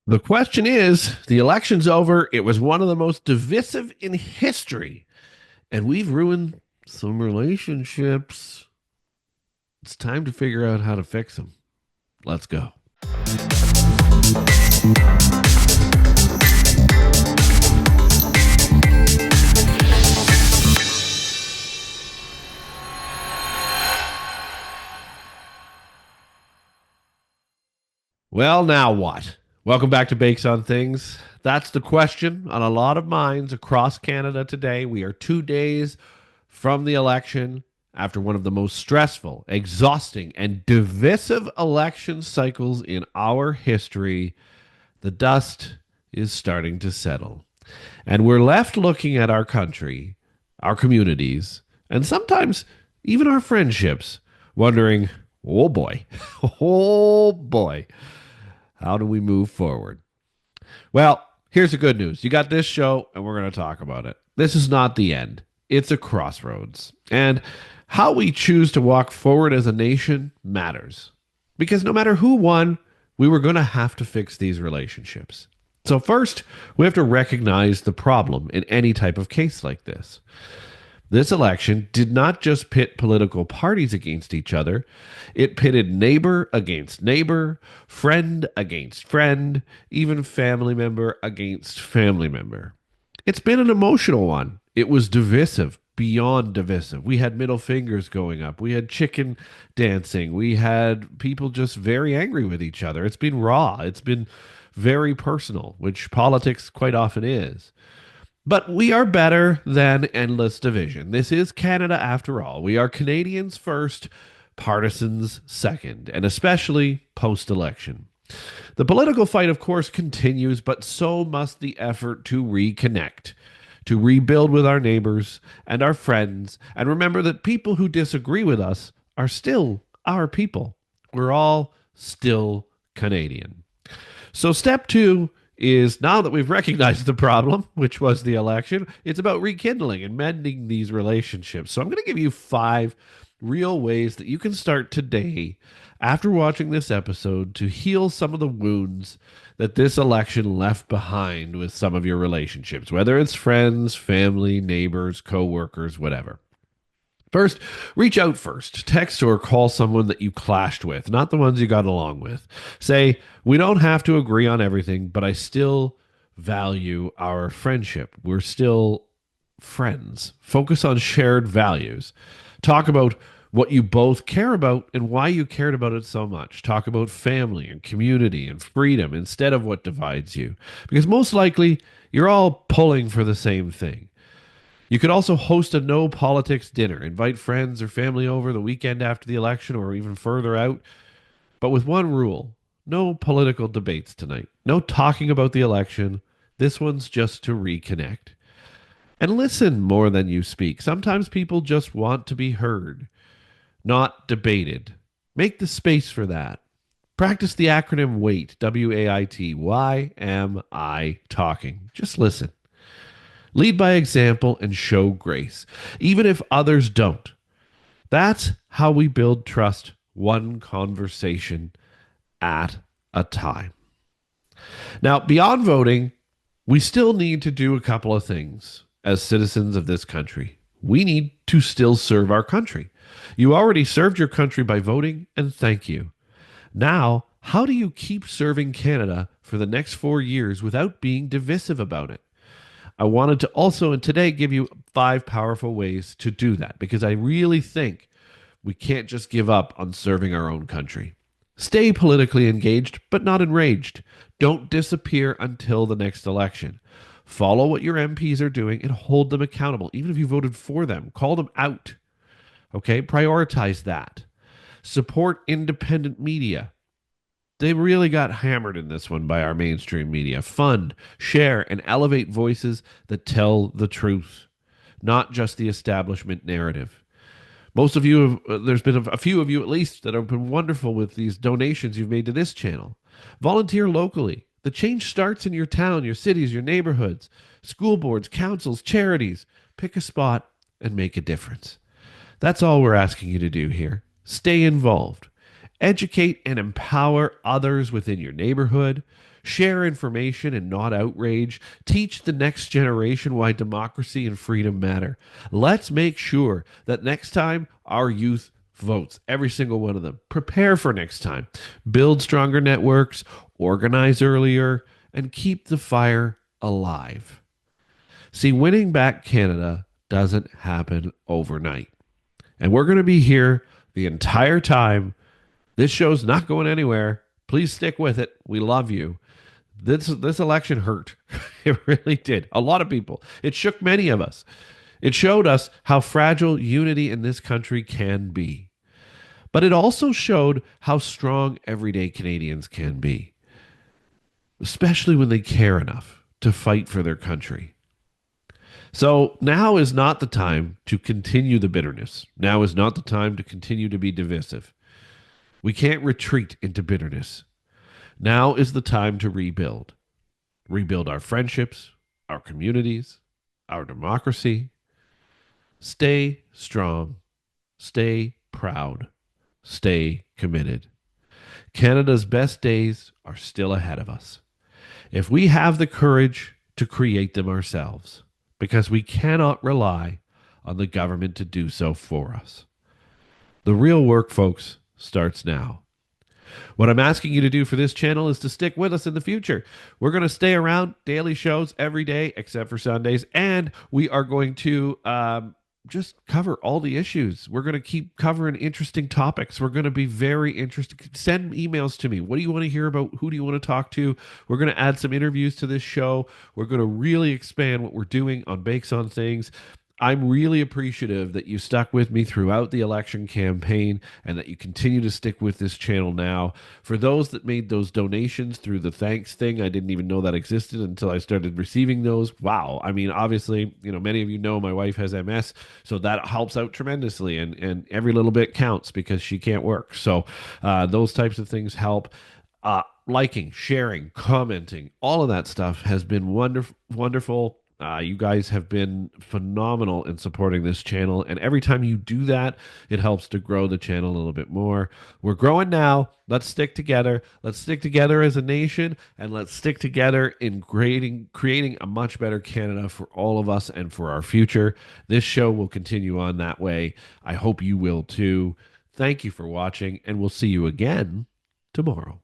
The question is, the election's over. It was one of the most divisive in history, and we've ruined some relationships. It's time to figure out how to fix them. Let's go. Well, now what? Welcome back to Bakes on Things. That's the question on a lot of minds across Canada today. We are 2 days from the election after one of the most stressful, exhausting, and divisive election cycles in our history. The dust is starting to settle. And we're left looking at our country, our communities, and sometimes even our friendships, wondering, oh boy, oh boy, how do we move forward? Well, here's the good news. You got this show, and we're going to talk about it. This is not the end, it's a crossroads. And how we choose to walk forward as a nation matters. Because no matter who won, we were going to have to fix these relationships. So, first, we have to recognize the problem in any type of case like this. This election did not just pit political parties against each other, it pitted neighbor against neighbor, friend against friend, even family member against family member. It's been an emotional one. It was divisive, beyond divisive. We had middle fingers going up. We had chicken dancing. We had people just very angry with each other. It's been raw. It's been very personal, which politics quite often is. But we are better than endless division. This is Canada after all. We are Canadians first, partisans second, and especially post election. The political fight, of course, continues, but so must the effort to reconnect, to rebuild with our neighbors and our friends, and remember that people who disagree with us are still our people. We're all still Canadian. So, step two is now that we've recognized the problem, which was the election, it's about rekindling and mending these relationships. So, I'm going to give you 5 real ways that you can start today after watching this episode to heal some of the wounds that this election left behind with some of your relationships, whether it's friends, family, neighbors, coworkers, whatever. First, reach out first. Text or call someone that you clashed with, not the ones you got along with. Say, we don't have to agree on everything, but I still value our friendship. We're still friends. Focus on shared values. Talk about what you both care about and why you cared about it so much. Talk about family and community and freedom instead of what divides you. Because most likely, you're all pulling for the same thing. You could also host a no politics dinner, invite friends or family over the weekend after the election or even further out, but with one rule: no political debates tonight. No talking about the election. This one's just to reconnect. And listen more than you speak. Sometimes people just want to be heard, not debated. Make the space for that. Practice the acronym WAIT, WAIT. Why am I talking? Just listen. Lead by example and show grace, even if others don't. That's how we build trust, one conversation at a time. Now, beyond voting, we still need to do a couple of things as citizens of this country. We need to still serve our country. You already served your country by voting, and thank you. Now, how do you keep serving Canada for the next 4 years without being divisive about it? I wanted to also, and today, give you 5 powerful ways to do that because I really think we can't just give up on serving our own country. Stay politically engaged, but not enraged. Don't disappear until the next election. Follow what your MPs are doing and hold them accountable. Even if you voted for them, call them out. Okay, prioritize that. Support independent media. They really got hammered in this one by our mainstream media. Fund, share, and elevate voices that tell the truth, not just the establishment narrative. Most of you, there's been a few of you at least that have been wonderful with these donations you've made to this channel. Volunteer locally. The change starts in your town, your cities, your neighborhoods, school boards, councils, charities. Pick a spot and make a difference. That's all we're asking you to do here. Stay involved. Educate and empower others within your neighborhood. Share information and not outrage. Teach the next generation why democracy and freedom matter. Let's make sure that next time our youth votes, every single one of them. Prepare for next time. Build stronger networks, organize earlier, and keep the fire alive. See, winning back Canada doesn't happen overnight. And we're going to be here the entire time. This show's not going anywhere. Please stick with it. We love you. This election hurt. It really did. A lot of people. It shook many of us. It showed us how fragile unity in this country can be. But it also showed how strong everyday Canadians can be, especially when they care enough to fight for their country. So now is not the time to continue the bitterness. Now is not the time to continue to be divisive. We can't retreat into bitterness. Now is the time to rebuild. Rebuild our friendships, our communities, our democracy. Stay strong. Stay proud. Stay committed. Canada's best days are still ahead of us. If we have the courage to create them ourselves, because we cannot rely on the government to do so for us. The real work, folks, starts now. What I'm asking you to do for this channel is to stick with us in the future. We're going to stay around, daily shows every day except for Sundays, and we are going to just cover all the issues. We're going to keep covering interesting topics. We're going to be very interested. Send emails to me. What do you want to hear about? Who do you want to talk to? We're going to add some interviews to this show. We're going to really expand what we're doing on Bakes on Things. I'm really appreciative that you stuck with me throughout the election campaign and that you continue to stick with this channel now. For those that made those donations through the thanks thing, I didn't even know that existed until I started receiving those. Wow. I mean, obviously, many of you know my wife has MS, so that helps out tremendously. And every little bit counts because she can't work. So those types of things help. Liking, sharing, commenting, all of that stuff has been wonderful. You guys have been phenomenal in supporting this channel. And every time you do that, it helps to grow the channel a little bit more. We're growing now. Let's stick together. Let's stick together as a nation, and let's stick together in creating a much better Canada for all of us and for our future. This show will continue on that way. I hope you will too. Thank you for watching, and we'll see you again tomorrow.